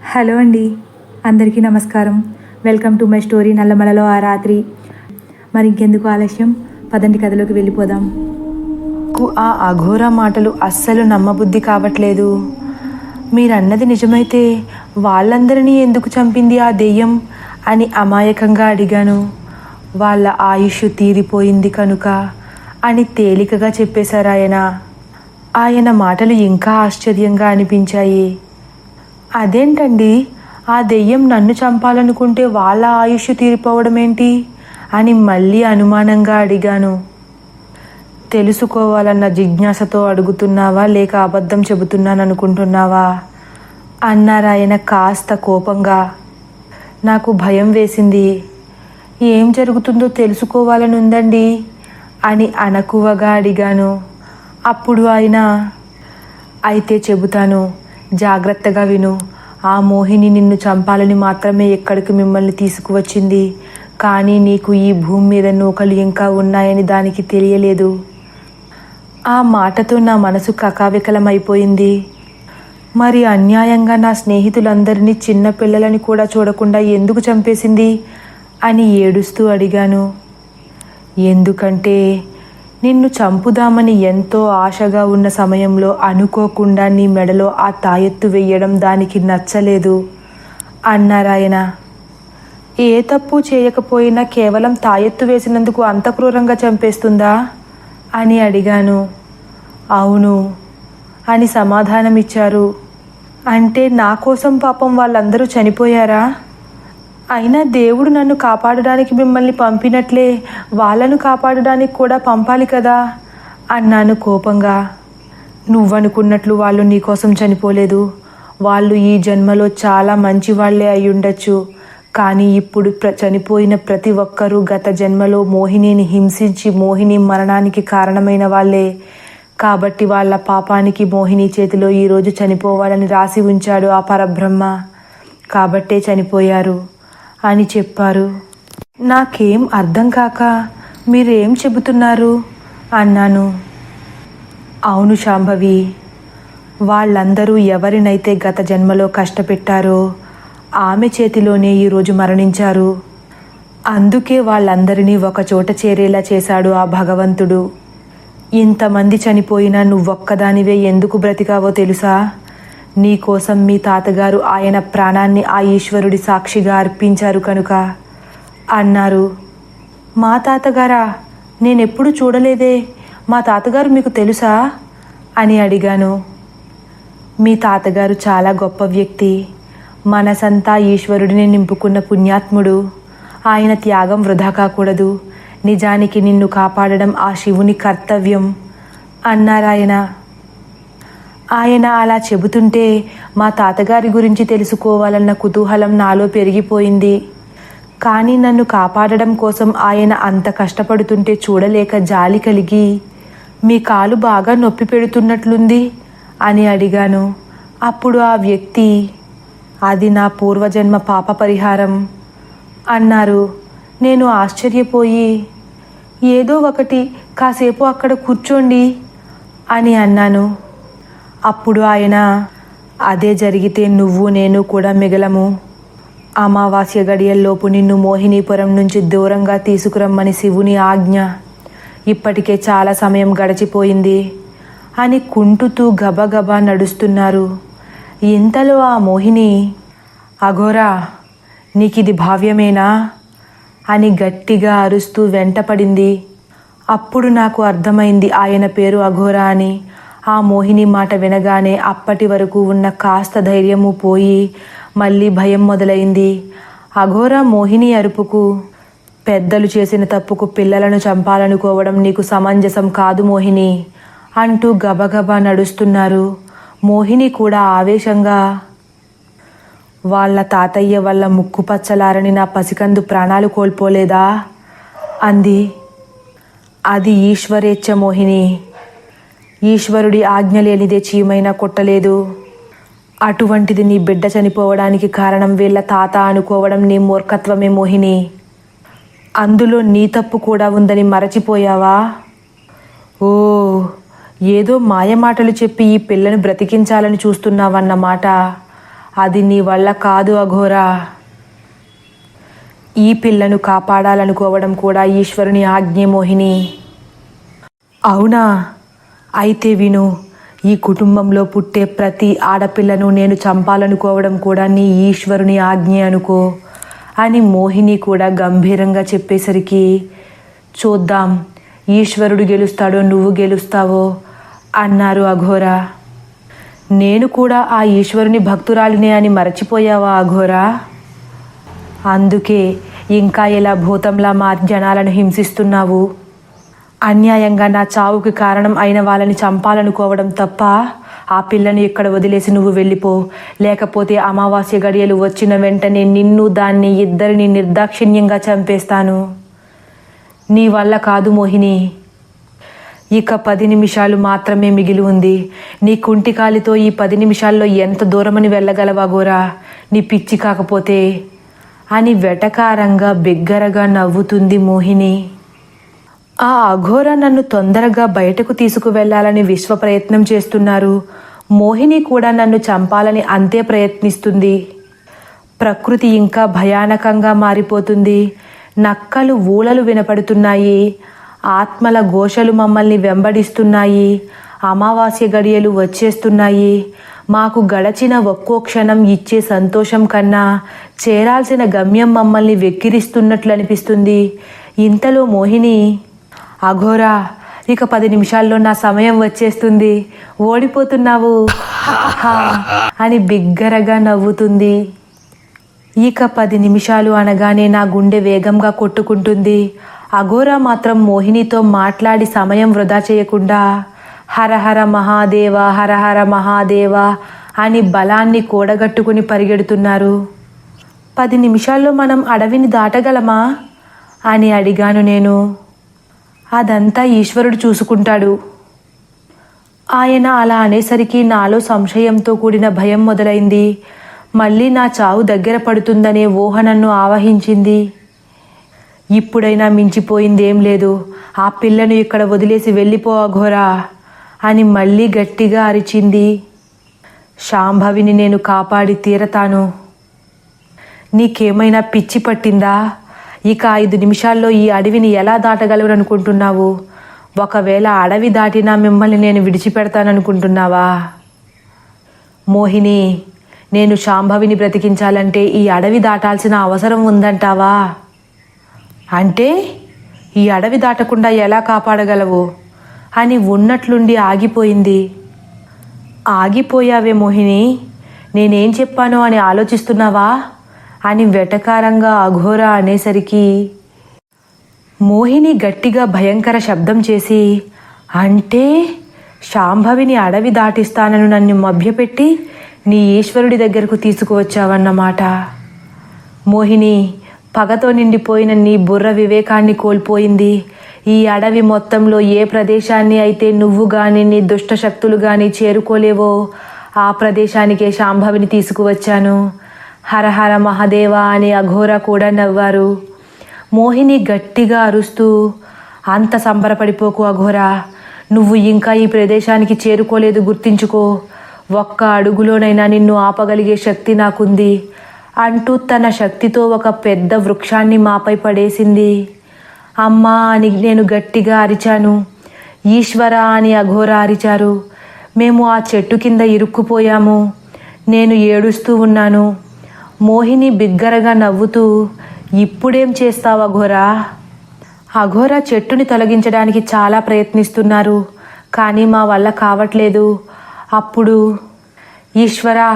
Hello అండి, అందరికీ నమస్కారం. వెల్కమ్ టు మై స్టోరీ నల్లమలలో ఆ రాత్రి. మరి ఇంకెందుకు ఆలస్యం, పదండి కథలోకి వెళ్ళిపోదాం. ఆ అఘోర మాటలు అస్సలు నమ్మబుద్ధి కావట్లేదు. మీరన్నది నిజమైతే వాళ్ళందరినీ ఎందుకు చంపింది ఆ దెయ్యం అని అమాయకంగా అడిగాను. వాళ్ళ ఆయుష్ తీరిపోయింది కనుక అని తేలికగా చెప్పేశారు ఆయన మాటలు ఇంకా ఆశ్చర్యంగా అనిపించాయి. అదేంటండి, ఆ దెయ్యం నన్ను చంపాలనుకుంటే వాళ్ళ ఆయుష్ తీరిపోవడం ఏంటి అని మళ్ళీ అనుమానంగా అడిగాను. తెలుసుకోవాలన్న జిజ్ఞాసతో అడుగుతున్నావా లేక అబద్ధం చెబుతున్నాననుకుంటున్నావా అన్నారాయన కాస్త కోపంగా. నాకు భయం వేసింది. ఏం జరుగుతుందో తెలుసుకోవాలని ఉందండి అని అణకువగా అడిగాను. అప్పుడు ఆయన, అయితే చెబుతాను, జాగ్రత్తగా విను. ఆ మోహిని నిన్ను చంపాలని మాత్రమే ఎక్కడికి మిమ్మల్ని తీసుకువచ్చింది. కానీ నీకు ఈ భూమి మీద నూకలు ఇంకా ఉన్నాయని దానికి తెలియలేదు. ఆ మాటతో నా మనసు కకావికలమైపోయింది. మరి అన్యాయంగా నా స్నేహితులందరినీ చిన్నపిల్లలని కూడా చూడకుండా ఎందుకు చంపేసింది అని ఏడుస్తూ అడిగాను. ఎందుకంటే నిన్ను చంపుదామని ఎంతో ఆశగా ఉన్న సమయంలో అనుకోకుండా నీ మెడలో ఆ తాయెత్తు వెయ్యడం దానికి నచ్చలేదు అన్నారాయన. ఏ తప్పు చేయకపోయినా కేవలం తాయెత్తు వేసినందుకు అంత క్రూరంగా చంపేస్తుందా అని అడిగాను. అవును అని సమాధానమిచ్చారు. అంటే నా కోసం పాపం వాళ్ళందరూ చనిపోయారా? అయినా దేవుడు నన్ను కాపాడడానికి మిమ్మల్ని పంపినట్లే వాళ్ళను కాపాడడానికి కూడా పంపాలి కదా అన్నాను కోపంగా. నువ్వనుకున్నట్లు వాళ్ళు నీకోసం చనిపోలేదు. వాళ్ళు ఈ జన్మలో చాలా మంచి వాళ్ళే అయి ఉండొచ్చు. కానీ ఇప్పుడు చనిపోయిన ప్రతి ఒక్కరూ గత జన్మలో మోహినిని హింసించి మోహిని మరణానికి కారణమైన వాళ్ళే. కాబట్టి వాళ్ళ పాపానికి మోహిని చేతిలో ఈరోజు చనిపోవాలని రాసి ఉంచాడు ఆ పరబ్రహ్మ. కాబట్టే చనిపోయారు అని చెప్పారు. నాకేం అర్థం కాక మీరేం చెబుతున్నారు అన్నాను. అవును శాంభవి, వాళ్ళందరూ ఎవరినైతే గత జన్మలో కష్టపెట్టారో ఆమె చేతిలోనే ఈరోజు మరణించారు. అందుకే వాళ్ళందరినీ ఒకచోట చేరేలా చేశాడు ఆ భగవంతుడు. ఇంతమంది చనిపోయినా నువ్వొక్కదానివే ఎందుకు బ్రతికావో తెలుసా? నీకోసం మీ తాతగారు ఆయన ప్రాణాన్ని ఆ ఈశ్వరుడి సాక్షిగా అర్పించారు కనుక అన్నారు. మా తాతగారా? నేనెప్పుడు చూడలేదే. మా తాతగారు మీకు తెలుసా అని అడిగాను. మీ తాతగారు చాలా గొప్ప వ్యక్తి. మనసంతా ఈశ్వరుడిని నింపుకున్న పుణ్యాత్ముడు. ఆయన త్యాగం వృధా కాకూడదు. నిజానికి నిన్ను కాపాడడం ఆ శివుని కర్తవ్యం అన్నారాయన. ఆయన అలా చెబుతుంటే మా తాతగారి గురించి తెలుసుకోవాలన్న కుతూహలం నాలో పెరిగిపోయింది. కానీ నన్ను కాపాడడం కోసం ఆయన అంత కష్టపడుతుంటే చూడలేక జాలి కలిగి, మీ కాలు బాగా నొప్పి పెడుతున్నట్లుంది అని అడిగాను. అప్పుడు ఆ వ్యక్తి, అది నా పూర్వజన్మ పాప పరిహారం అన్నారు. నేను ఆశ్చర్యపోయి, ఏదో ఒకటి కాసేపు అక్కడ కూర్చోండి అని అన్నాను. అప్పుడు ఆయన, అదే జరిగితే నువ్వు నేను కూడా మిగలము. అమావాస్య గడియల్లోపు నిన్ను మోహినీపురం నుంచి దూరంగా తీసుకురమ్మని శివుని ఆజ్ఞ. ఇప్పటికే చాలా సమయం గడిచిపోయింది అని కుంటుతూ గబగబా నడుస్తున్నారు. ఇంతలో ఆ మోహిని, అఘోరా, నీకిది భావ్యమేనా అని గట్టిగా అరుస్తూ వెంటపడింది. అప్పుడు నాకు అర్థమైంది ఆయన పేరు అఘోరా అని. ఆ మోహిని మాట వినగానే అప్పటి వరకు ఉన్న కాస్త ధైర్యము పోయి మళ్ళీ భయం మొదలైంది. అఘోరా మోహిని అరుపుకు, పెద్దలు చేసిన తప్పుకు పిల్లలను చంపాలనుకోవడం నీకు సమంజసం కాదు మోహిని అంటూ గబగబా నడుస్తున్నారు. మోహిని కూడా ఆవేశంగా, వాళ్ళ తాతయ్య వల్ల ముక్కు పచ్చలారని నా పసికందు ప్రాణాలు కోల్పోలేదా అంది. అది ఈశ్వరేచ్ఛ మోహిని. ఈశ్వరుడి ఆజ్ఞ లేనిదే చీమైనా కొట్టలేదు. అటువంటిది నీ బిడ్డ చనిపోవడానికి కారణం వీళ్ళ తాత అనుకోవడం నీ మూర్ఖత్వమే మోహిని. అందులో నీ తప్పు కూడా ఉందని మరచిపోయావా? ఓ, ఏదో మాయమాటలు చెప్పి ఈ పిల్లను బ్రతికించాలని చూస్తున్నావన్నమాట. అది నీ వల్ల కాదు అఘోరా. ఈ పిల్లను కాపాడాలనుకోవడం కూడా ఈశ్వరుని ఆజ్ఞే మోహిని. అవునా? అయితే విను, ఈ కుటుంబంలో పుట్టే ప్రతి ఆడపిల్లను నేను చంపాలనుకోవడం కూడా నీ ఈశ్వరుని ఆజ్ఞే అనుకో అని మోహిని కూడా గంభీరంగా చెప్పేసరికి, చూద్దాం ఈశ్వరుడు గెలుస్తాడో నువ్వు గెలుస్తావో అన్నారు అఘోరా. నేను కూడా ఆ ఈశ్వరుని భక్తురాలినే అని మరచిపోయావా అఘోరా? అందుకే ఇంకా ఇలా భూతంలా మా జనాలను హింసిస్తున్నావు. అన్యాయంగా నా చావుకి కారణం అయిన వాళ్ళని చంపాలనుకోవడం తప్ప ఆ పిల్లను ఇక్కడ వదిలేసి నువ్వు వెళ్ళిపో. లేకపోతే అమావాస్య గడియలు వచ్చిన వెంటనే నిన్ను దాన్ని ఇద్దరిని నిర్దాక్షిణ్యంగా చంపేస్తాను. నీ వల్ల కాదు మోహిని. ఇక 10 నిమిషాలు మాత్రమే మిగిలి ఉంది. నీ కుంటికాలితో ఈ 10 నిమిషాల్లో ఎంత దూరమని వెళ్ళగలవా గోరా? నీ పిచ్చి కాకపోతే అని వెటకారంగా బిగ్గరగా నవ్వుతుంది మోహిని. ఆ అఘోర నన్ను తొందరగా బయటకు తీసుకువెళ్లాలని విశ్వ ప్రయత్నం చేస్తున్నారు. మోహిని కూడా నన్ను చంపాలని అంతే ప్రయత్నిస్తుంది. ప్రకృతి ఇంకా భయానకంగా మారిపోతుంది. నక్కలు ఊళలు వినపడుతున్నాయి. ఆత్మల ఘోషలు మమ్మల్ని వెంబడిస్తున్నాయి. అమావాస్య గడియలు వచ్చేస్తున్నాయి. మాకు గడచిన ఒక్కో క్షణం ఇచ్చే సంతోషం కన్నా చేరాల్సిన గమ్యం మమ్మల్ని వెక్కిరిస్తున్నట్లు అనిపిస్తుంది. ఇంతలో మోహిని, అఘోరా ఇక 10 నిమిషాల్లో నా సమయం వచ్చేస్తుంది, ఓడిపోతున్నావు అని బిగ్గరగా నవ్వుతుంది. ఇక 10 నిమిషాలు అనగానే నా గుండె వేగంగా కొట్టుకుంటుంది. అఘోరా మాత్రం మోహినితో మాట్లాడి సమయం వృధా చేయకుండా హరహర మహాదేవ హరహర మహాదేవ అని బలాన్ని కూడగట్టుకుని పరిగెడుతున్నారు. 10 నిమిషాల్లో మనం అడవిని దాటగలమా అని అడిగాను నేను. అదంతా ఈశ్వరుడు చూసుకుంటాడు. ఆయన అలా అనేసరికి నాలో సంశయంతో కూడిన భయం మొదలైంది. మళ్ళీ నా చావు దగ్గర పడుతుందనే ఊహ నన్ను ఆవహించింది. ఇప్పుడైనా మించిపోయిందేం లేదు. ఆ పిల్లను ఇక్కడ వదిలేసి వెళ్ళిపో అఘోరా అని మళ్ళీ గట్టిగా అరిచింది. శాంభవిని నేను కాపాడి తీరతాను. నీకేమైనా పిచ్చి పట్టిందా? ఇక 5 నిమిషాల్లో ఈ అడవిని ఎలా దాటగలవనుకుంటున్నావు? ఒకవేళ అడవి దాటినా మిమ్మల్ని నేను విడిచిపెడతాననుకుంటున్నావా? మోహిని, నేను శాంభవిని బ్రతికించాలంటే ఈ అడవి దాటాల్సిన అవసరం ఉందంటావా? అంటే ఈ అడవి దాటకుండా ఎలా కాపాడగలవు అని ఉన్నట్లుండి ఆగిపోయింది. ఆగిపోయావే మోహిని, నేనేం చెప్పానో అని ఆలోచిస్తున్నావా అని వెటకారంగా అఘోరా అనేసరికి మోహిని గట్టిగా భయంకర శబ్దం చేసి, అంటే శాంభవిని అడవి దాటిస్తానని నన్ను మభ్యపెట్టి నీ ఈశ్వరుడి దగ్గరకు తీసుకువచ్చావన్నమాట. మోహిని, పగతో నిండిపోయిన నీ బుర్ర వివేకాన్ని కోల్పోయింది. ఈ అడవి మొత్తంలో ఏ ప్రదేశాన్ని అయితే నువ్వు కానీ నీ దుష్ట శక్తులు కానీ చేరుకోలేవో ఆ ప్రదేశానికే శాంభవిని తీసుకువచ్చాను. హరహర మహాదేవ అని అఘోర కూడా నవ్వారు. మోహిని గట్టిగా అరుస్తూ, అంత సంబరపడిపోకు అఘోరా, నువ్వు ఇంకా ఈ ప్రదేశానికి చేరుకోలేదు, గుర్తించుకో. ఒక్క అడుగులోనైనా నిన్ను ఆపగలిగే శక్తి నాకుంది అంటూ తన శక్తితో ఒక పెద్ద వృక్షాన్ని మాపై పడేసింది. అమ్మా అని నేను గట్టిగా అరిచాను. ఈశ్వర అని అఘోర అరిచారు. మేము ఆ చెట్టు కింద ఇరుక్కుపోయాము. నేను ఏడుస్తూ ఉన్నాను. మోహిని బిగ్గరగా నవ్వుతూ, ఇప్పుడేం చేస్తావు అఘోరా? అఘోర చెట్టుని తొలగించడానికి చాలా ప్రయత్నిస్తున్నారు, కానీ మా వల్ల కావట్లేదు. అప్పుడు, ఈశ్వరా,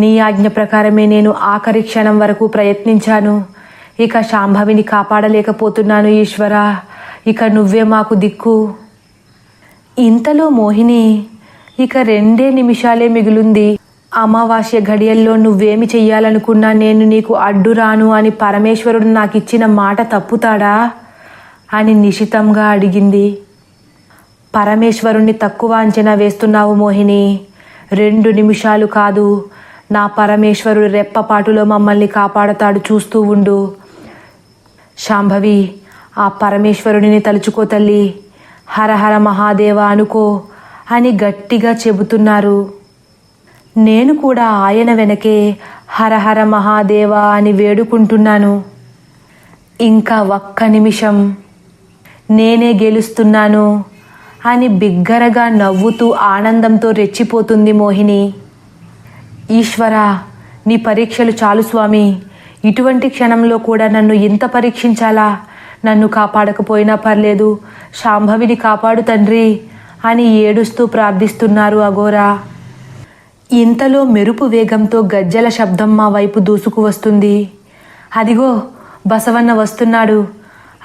నీ ఆజ్ఞ ప్రకారమే నేను ఆఖరి క్షణం వరకు ప్రయత్నించాను. ఇక శాంభవిని కాపాడలేకపోతున్నాను ఈశ్వరా, ఇక నువ్వే మాకు దిక్కు. ఇంతలో మోహిని, ఇక 2 నిమిషాలే మిగిలింది. అమావాస్య ఘడియల్లో నువ్వేమి చెయ్యాలనుకున్నా నేను నీకు అడ్డు రాను అని పరమేశ్వరుడు నాకు ఇచ్చిన మాట తప్పుతాడా అని నిశితంగా అడిగింది. పరమేశ్వరుణ్ణి తక్కువ అంచనా వేస్తున్నావు మోహిని. 2 నిమిషాలు కాదు, నా పరమేశ్వరుడు రెప్పపాటులో మమ్మల్ని కాపాడతాడు, చూస్తూ ఉండు. శాంభవి, ఆ పరమేశ్వరుడిని తలుచుకో తల్లి, హరహర మహాదేవ అనుకో అని గట్టిగా చెబుతున్నారు. నేను కూడా ఆయన వెనకే హరహర మహాదేవ అని వేడుకుంటున్నాను. ఇంకా ఒక్క నిమిషం, నేనే గెలుస్తున్నాను అని బిగ్గరగా నవ్వుతూ ఆనందంతో రెచ్చిపోతుంది మోహిని. ఈశ్వరా, నీ పరీక్షలు చాలు స్వామి. ఇటువంటి క్షణంలో కూడా నన్ను ఇంత పరీక్షించాలా? నన్ను కాపాడకపోయినా పర్లేదు, శాంభవిని కాపాడు తండ్రి అని ఏడుస్తూ ప్రార్థిస్తున్నారు అఘోరా. ఇంతలో మెరుపు వేగంతో గజ్జల శబ్దం మా వైపు దూసుకు వస్తుంది. అదిగో బసవన్న వస్తున్నాడు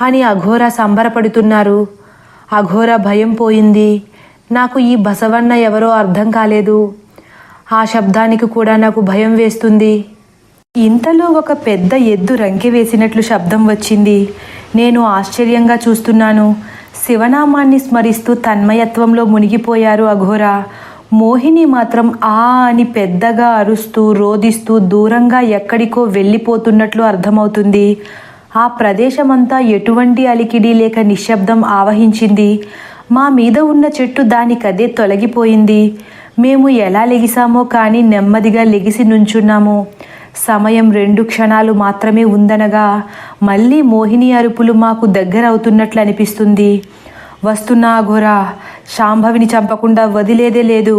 అని అఘోరా సంబరపడుతున్నారు. అఘోరా భయం పోయింది. నాకు ఈ బసవన్న ఎవరో అర్థం కాలేదు. ఆ శబ్దానికి కూడా నాకు భయం వేస్తుంది. ఇంతలో ఒక పెద్ద ఎద్దు రంకె వేసినట్లు శబ్దం వచ్చింది. నేను ఆశ్చర్యంగా చూస్తున్నాను. శివనామాన్ని స్మరిస్తూ తన్మయత్వంలో మునిగిపోయారు అఘోరా. మోహిని మాత్రం ఆ అని పెద్దగా అరుస్తూ రోదిస్తూ దూరంగా ఎక్కడికో వెళ్ళిపోతున్నట్లు అర్థమవుతుంది. ఆ ప్రదేశమంతా ఎటువంటి అలికిడి లేక నిశ్శబ్దం ఆవహించింది. మా మీద ఉన్న చెట్టు దానికదే తొలగిపోయింది. మేము ఎలా లెగిసామో కానీ నెమ్మదిగా లెగిసి నుంచున్నాము. సమయం 2 క్షణాలు మాత్రమే ఉందనగా మళ్ళీ మోహిని అరుపులు మాకు దగ్గర అవుతున్నట్లు అనిపిస్తుంది. వస్తున్నా అఘోరా, శాంభవిని చంపకుండా వదిలేదే లేదు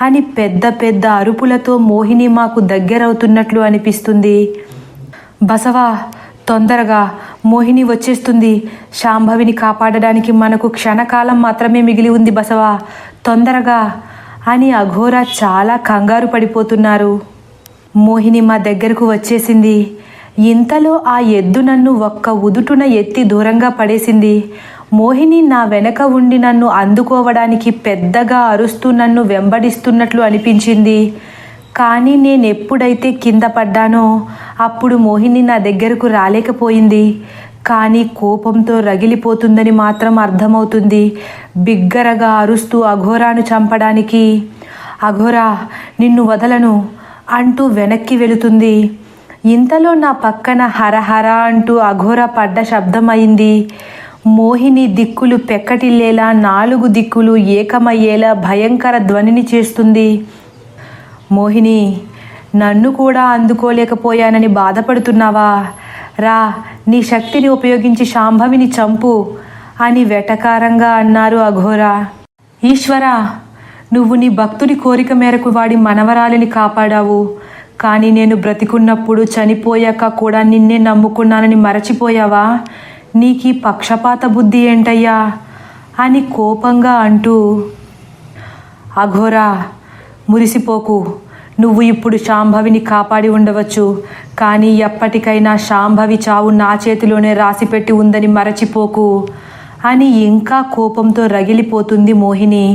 అని పెద్ద పెద్ద అరుపులతో మోహిని మాకు దగ్గరవుతున్నట్లు అనిపిస్తుంది. బసవా, తొందరగా, మోహిని వచ్చేస్తుంది. శాంభవిని కాపాడడానికి మనకు క్షణకాలం మాత్రమే మిగిలి ఉంది బసవా, తొందరగా అని అఘోరా చాలా కంగారు పడిపోతున్నారు. మోహిని మా దగ్గరకు వచ్చేసింది. ఇంతలో ఆ ఎద్దు నన్ను ఒక్క ఉదుటున ఎత్తి దూరంగా పడేసింది. మోహిని నా వెనక ఉండి నన్ను అందుకోవడానికి పెద్దగా అరుస్తూ నన్ను వెంబడిస్తున్నట్లు అనిపించింది. కానీ నేనెప్పుడైతే కింద పడ్డానో అప్పుడు మోహిని నా దగ్గరకు రాలేకపోయింది. కానీ కోపంతో రగిలిపోతుందని మాత్రం అర్థమవుతుంది. బిగ్గరగా అరుస్తూ అఘోరాను చంపడానికి, అఘోరా నిన్ను వదలను అంటూ వెనక్కి వెళుతుంది. ఇంతలో నా పక్కన హరహర అంటూ అఘోరా పడ్డ శబ్దమైంది. మోహిని దిక్కులు పెక్కటిల్లేలా 4 దిక్కులు ఏకమయ్యేలా భయంకర ధ్వనిని చేస్తుంది. మోహిని, నన్ను కూడా అందుకోలేకపోయానని బాధపడుతున్నావా? రా, నీ శక్తిని ఉపయోగించి శాంభవిని చంపు అని వెటకారంగా అన్నారు అఘోరా. ఈశ్వరా, నువ్వు నీ భక్తుడి కోరిక మేరకు వాడి మనవరాలిని కాపాడావు. కానీ నేను బ్రతికున్నప్పుడు చనిపోయాక కూడా నిన్నే నమ్ముకున్నానని మరచిపోయావా? నీకీ పక్షపాత బుద్ధి ఏంటయ్యా అని కోపంగా అంటూ, అఘోరా మురిసిపోకు. నువ్వు ఇప్పుడు శాంభవిని కాపాడి ఉండవచ్చు, కానీ ఎప్పటికైనా శాంభవి చావు నా చేతిలోనే రాసిపెట్టి ఉందని మరచిపోకు అని ఇంకా కోపంతో రగిలిపోతుంది మోహిని.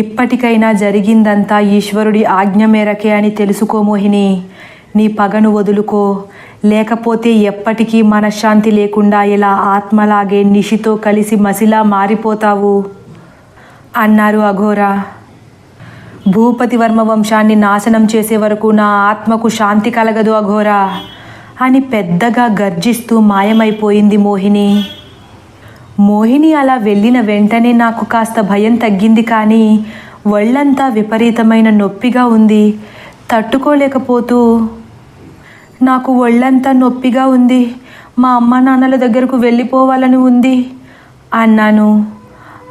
ఇప్పటికైనా జరిగిందంతా ఈశ్వరుడి ఆజ్ఞ మేరకే అని తెలుసుకో మోహిని. నీ పగను వదులుకో, లేకపోతే ఎప్పటికీ మనశ్శాంతి లేకుండా ఇలా ఆత్మలాగే నిషితో కలిసి మసిలా మారిపోతావు అన్నారు అఘోరా. భూపతివర్మ వంశాన్ని నాశనం చేసే వరకు నా ఆత్మకు శాంతి కలగదు అఘోరా అని పెద్దగా గర్జిస్తూ మాయమైపోయింది మోహిని. మోహిని అలా వెళ్ళిన వెంటనే నాకు కాస్త భయం తగ్గింది. కానీ ఒళ్ళంతా విపరీతమైన నొప్పిగా ఉంది. తట్టుకోలేకపోతూ, నాకు ఒళ్ళంతా నొప్పిగా ఉంది, మా అమ్మ నాన్నల దగ్గరకు వెళ్ళిపోవాలని ఉంది అన్నాను.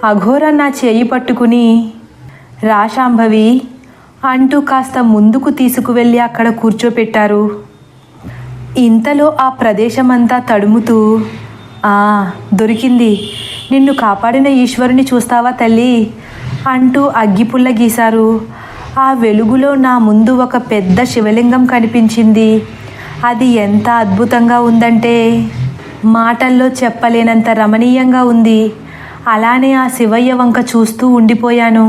అఘోరా నా చేయి పట్టుకుని, రా శాంభవి అంటూ కాస్త ముందుకు తీసుకువెళ్ళి అక్కడ కూర్చోపెట్టారు. ఇంతలో ఆ ప్రదేశమంతా తడుముతూ, దొరికింది, నిన్ను కాపాడిన ఈశ్వరుని చూస్తావా తల్లి అంటూ అగ్గిపుల్ల గీశారు. ఆ వెలుగులో నా ముందు ఒక పెద్ద శివలింగం కనిపించింది. అది ఎంత అద్భుతంగా ఉందంటే మాటల్లో చెప్పలేనంత రమణీయంగా ఉంది. అలానే ఆ శివయ్య వంక చూస్తూ ఉండిపోయాను.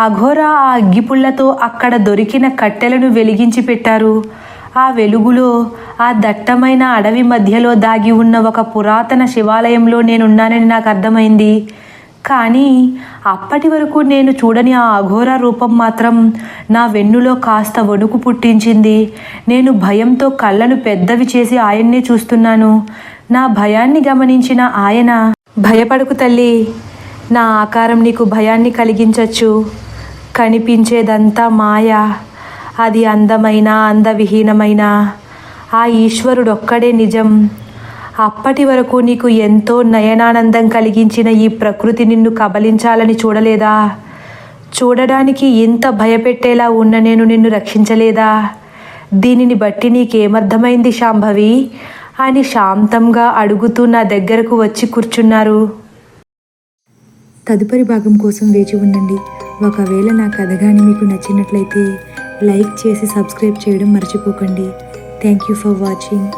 అఘోరా ఆ అగ్గిపుల్లతో అక్కడ దొరికిన కట్టెలను వెలిగించి పెట్టారు. ఆ వెలుగులో ఆ దట్టమైన అడవి మధ్యలో దాగి ఉన్న ఒక పురాతన శివాలయంలో నేనున్నానని నాకు అర్థమైంది. కానీ అప్పటి వరకు నేను చూడని ఆ అఘోరా రూపం మాత్రం నా వెన్నులో కాస్త వణుకు పుట్టించింది. నేను భయంతో కళ్ళను పెద్దవి చేసి ఆయన్నే చూస్తున్నాను. నా భయాన్ని గమనించిన ఆయన, భయపడకు తల్లి, నా ఆకారం నీకు భయాన్ని కలిగించవచ్చు, కనిపించేదంతా మాయ. అది అందమైన అందవిహీనమైన ఆ ఈశ్వరుడొక్కడే నిజం. అప్పటి వరకు నీకు ఎంతో నయనానందం కలిగించిన ఈ ప్రకృతి నిన్ను కబలించాలని చూడలేదా? చూడడానికి ఇంత భయపెట్టేలా ఉన్న నేను నిన్ను రక్షించలేదా? దీనిని బట్టి నీకేమర్థమైంది శాంభవి అని శాంతంగా అడుగుతూ నా దగ్గరకు వచ్చి కూర్చున్నారు. తదుపరి భాగం కోసం వేచి ఉండండి. ఒకవేళ నా కథ కానీ మీకు నచ్చినట్లయితే లైక్ చేసి సబ్స్క్రైబ్ చేయడం మర్చిపోకండి. Thank you for watching.